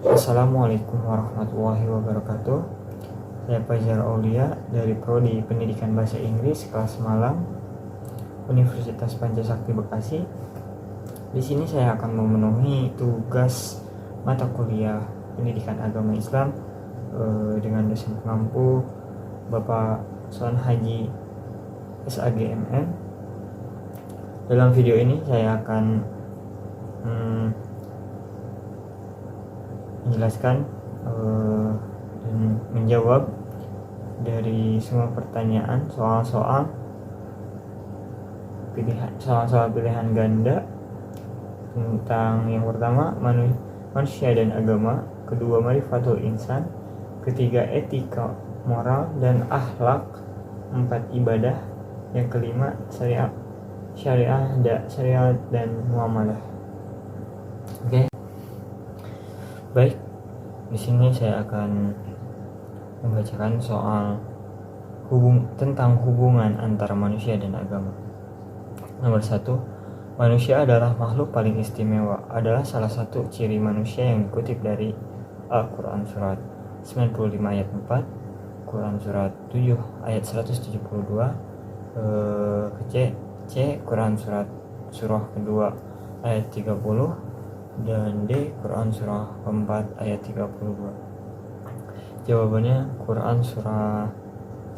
Assalamualaikum warahmatullahi wabarakatuh. Saya Fajar Aulia dari Prodi Pendidikan Bahasa Inggris kelas Malang, Universitas Pancasakti Bekasi. Di sini saya akan memenuhi tugas mata kuliah Pendidikan Agama Islam dengan dosen pengampu Bapak Son Haji SAGMM. Dalam video ini saya akan menjelaskan dan menjawab dari semua pertanyaan soal-soal pilihan ganda tentang yang pertama manusia dan agama, kedua ma'rifatul insan, ketiga etika moral dan akhlak, empat ibadah, yang kelima syariah dan muamalah. Oke. Baik, di sini saya akan membacakan soal tentang hubungan antara manusia dan agama. Nomor 1, manusia adalah makhluk paling istimewa. Adalah salah satu ciri manusia yang dikutip dari Al-Quran surat 95 ayat 4, Quran surat 7 ayat 172, Quran surah kedua ayat 30, dan D, Quran surah keempat ayat 32. Jawabannya Quran surah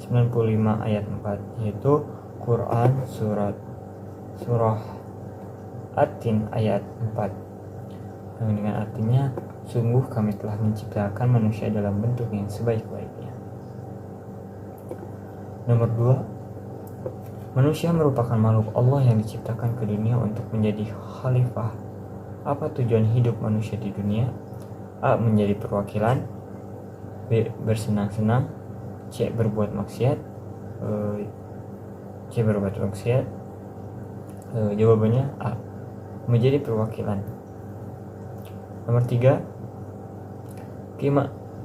95 ayat 4, yaitu Quran surah At-Tin ayat 4, yang dengan artinya, sungguh kami telah menciptakan manusia dalam bentuk yang sebaik-baiknya. Nomor 2, manusia merupakan makhluk Allah yang diciptakan ke dunia untuk menjadi khalifah. Apa tujuan hidup manusia di dunia? A. Menjadi perwakilan, B. Bersenang-senang, C. Berbuat maksiat, jawabannya A. Menjadi perwakilan. Nomor 3,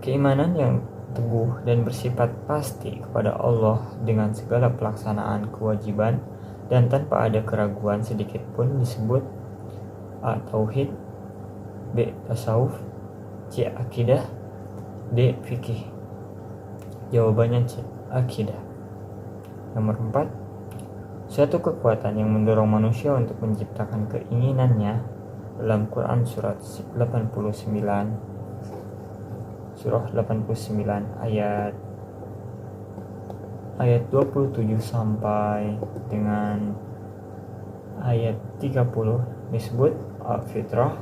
keimanan yang teguh dan bersifat pasti kepada Allah dengan segala pelaksanaan kewajiban dan tanpa ada keraguan sedikit pun disebut A. Tauhid, B. Tasawuf, C. Akidah, D. Fikih. Jawabannya C. Akidah. Nomor 4, suatu kekuatan yang mendorong manusia untuk menciptakan keinginannya. Dalam Quran surah 89 ayat 27 sampai dengan ayat 30 disebut A. Fitrah,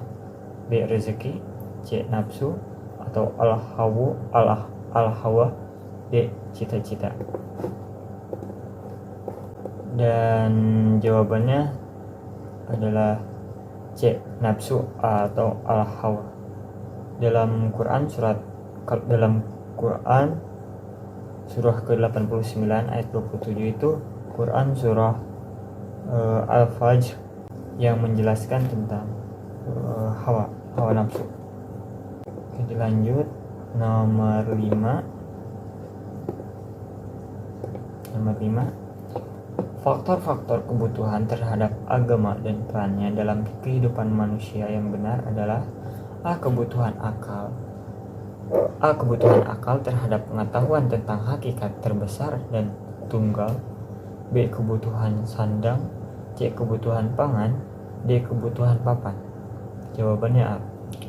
B. Rezeki, C. Nafsu atau al-hawa, D. Cita-cita. Dan jawabannya adalah C. Nafsu atau al-hawa. Dalam Quran surah ke-89 ayat 27 itu Quran surah Al-Fajr yang menjelaskan tentang hawa nafsu. Oke, dilanjut. Nomor 5, faktor-faktor kebutuhan terhadap agama dan perannya dalam kehidupan manusia yang benar adalah A. Kebutuhan akal terhadap pengetahuan tentang hakikat terbesar dan tunggal, B. Kebutuhan sandang, C. Kebutuhan pangan, D. Kebutuhan papan. Jawabannya A.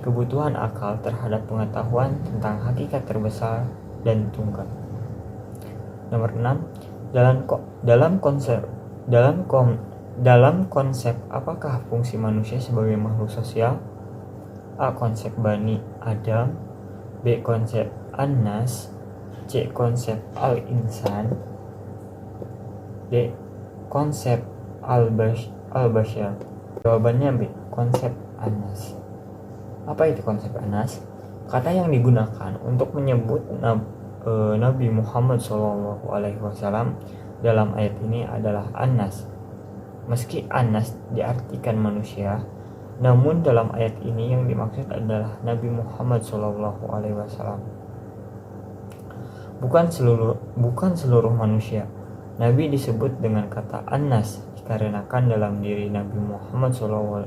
Kebutuhan akal terhadap pengetahuan tentang hakikat terbesar dan tunggal. Nomor 6, dalam konsep apakah fungsi manusia sebagai makhluk sosial? A. Konsep Bani Adam, B. Konsep An-Nas, C. Konsep Al-Insan, D. Konsep Al-Bashar. Jawabannya B. Konsep An-Nas. Apa itu konsep An-Nas? Kata yang digunakan untuk menyebut Nabi Muhammad SAW dalam ayat ini adalah An-Nas. Meski An-Nas diartikan manusia, namun dalam ayat ini yang dimaksud adalah Nabi Muhammad SAW. Bukan seluruh manusia. Nabi disebut dengan kata An-Nas dikarenakan dalam diri Nabi Muhammad SAW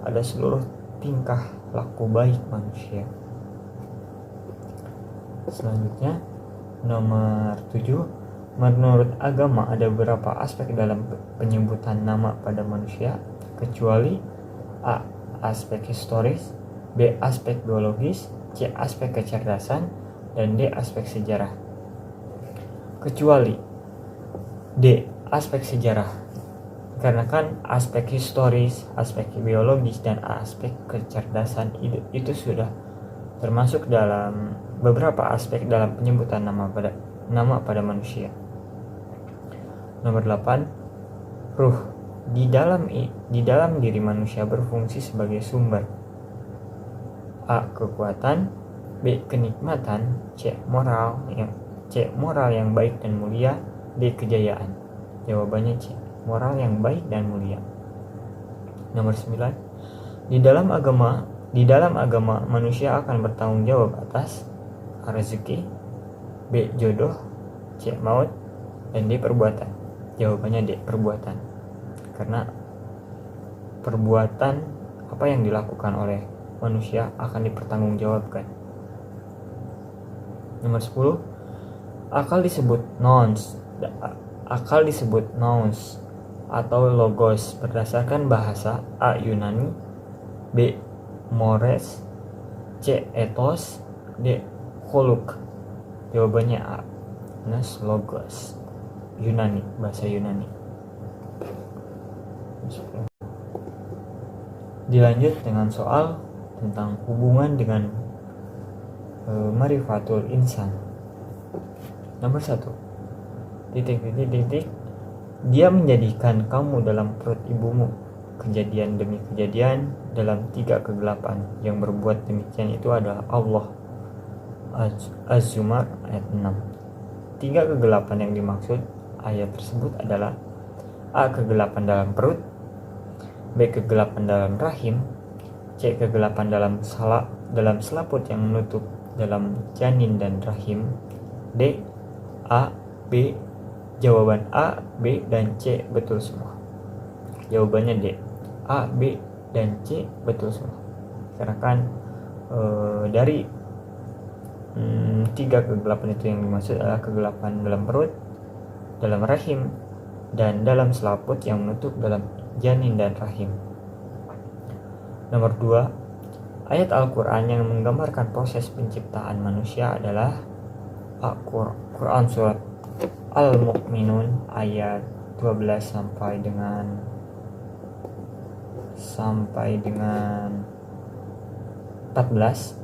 ada seluruh tingkah laku baik manusia. Selanjutnya nomor 7, menurut agama ada beberapa aspek dalam penyebutan nama pada manusia, kecuali A. aspek historis, B. aspek biologis, C. aspek kecerdasan, dan D. aspek sejarah. Kecuali D. aspek sejarah, karena kan aspek historis, aspek biologis, dan aspek kecerdasan itu sudah termasuk dalam beberapa aspek dalam penyebutan nama pada manusia. Nomor 8, ruh di dalam diri manusia berfungsi sebagai sumber A. kekuatan, B. kenikmatan, C. moral yang baik dan mulia, D. kejayaan. Jawabannya C. moral yang baik dan mulia. Nomor 9, di dalam agama manusia akan bertanggung jawab atas A. rezeki, B. jodoh, C. maut, dan D. perbuatan. Jawabannya D. perbuatan, karena perbuatan apa yang dilakukan oleh manusia akan dipertanggungjawabkan. Nomor 10, akal disebut nous atau logos berdasarkan bahasa A. Yunani, B. mores, C. ethos, D. holuk. Jawabannya A. nous logos, Yunani, bahasa Yunani. Dilanjut dengan soal tentang hubungan dengan marifatul insan. Nomor 1, dia menjadikan kamu dalam perut ibumu, kejadian demi kejadian dalam 3 kegelapan. Yang berbuat demikian itu adalah Allah. Az-Zumar ayat 6. 3 kegelapan yang dimaksud ayat tersebut adalah A. kegelapan dalam perut, B. kegelapan dalam rahim, C. kegelapan dalam selaput yang menutup dalam janin dan rahim, D. A, B. Jawaban A, B, dan C betul semua. Jawabannya D. A, B, dan C betul semua. Karena kan dari 3 kegelapan itu yang dimaksud adalah kegelapan dalam perut, dalam rahim, dan dalam selaput yang menutup dalam janin dan rahim. Nomor 2, ayat Al-Quran yang menggambarkan proses penciptaan manusia adalah Quran surat Al-Mu'minun ayat 12 sampai dengan 14,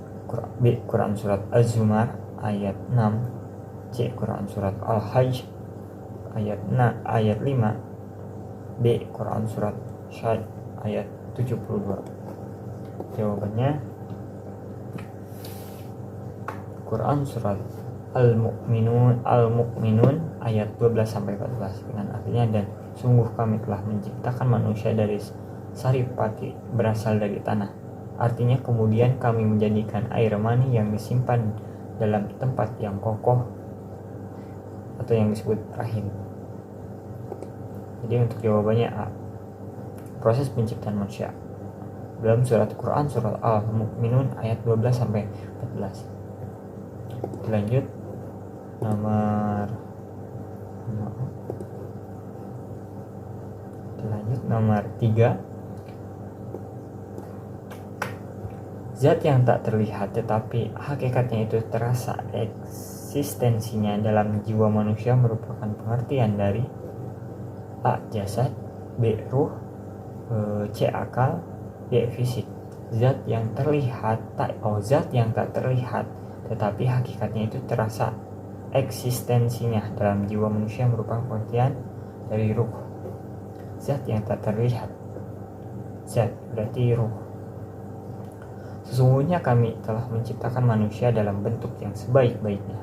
B. Quran surat Az-Zumar ayat 6, C. Quran surat Al-Hajj ayat 5, B. Quran surat Syad ayat 72. Jawabannya Quran surat Al-Mu'minun ayat 12 sampai 14 dengan artinya, dan sungguh kami telah menciptakan manusia dari saripati berasal dari tanah. Artinya kemudian kami menjadikan air mani yang disimpan dalam tempat yang kokoh atau yang disebut rahim. Jadi untuk jawabannya A, proses penciptaan manusia dalam surat Quran surat Al-Mu'minun ayat 12 sampai 14. Lanjut nomor 3, zat yang tak terlihat tetapi hakikatnya itu terasa eksistensinya dalam jiwa manusia merupakan pengertian dari A. jasad, B. ruh, C. akal, D. fisik. Zat yang tak terlihat tetapi hakikatnya itu terasa eksistensinya dalam jiwa manusia merupakan pengertian dari ruh. Zat yang tak terlihat, zat berarti ruh. Sesungguhnya kami telah menciptakan manusia dalam bentuk yang sebaik-baiknya.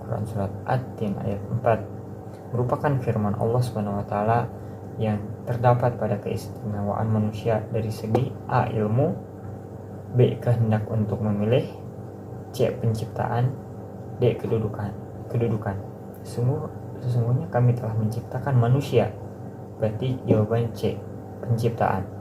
Quran surat At-Tin ayat 4 merupakan firman Allah SWT yang terdapat pada keistimewaan manusia dari segi A. ilmu, B. kehendak untuk memilih, C. penciptaan, D. kedudukan. Sesungguhnya kami telah menciptakan manusia, berarti jawaban C. penciptaan.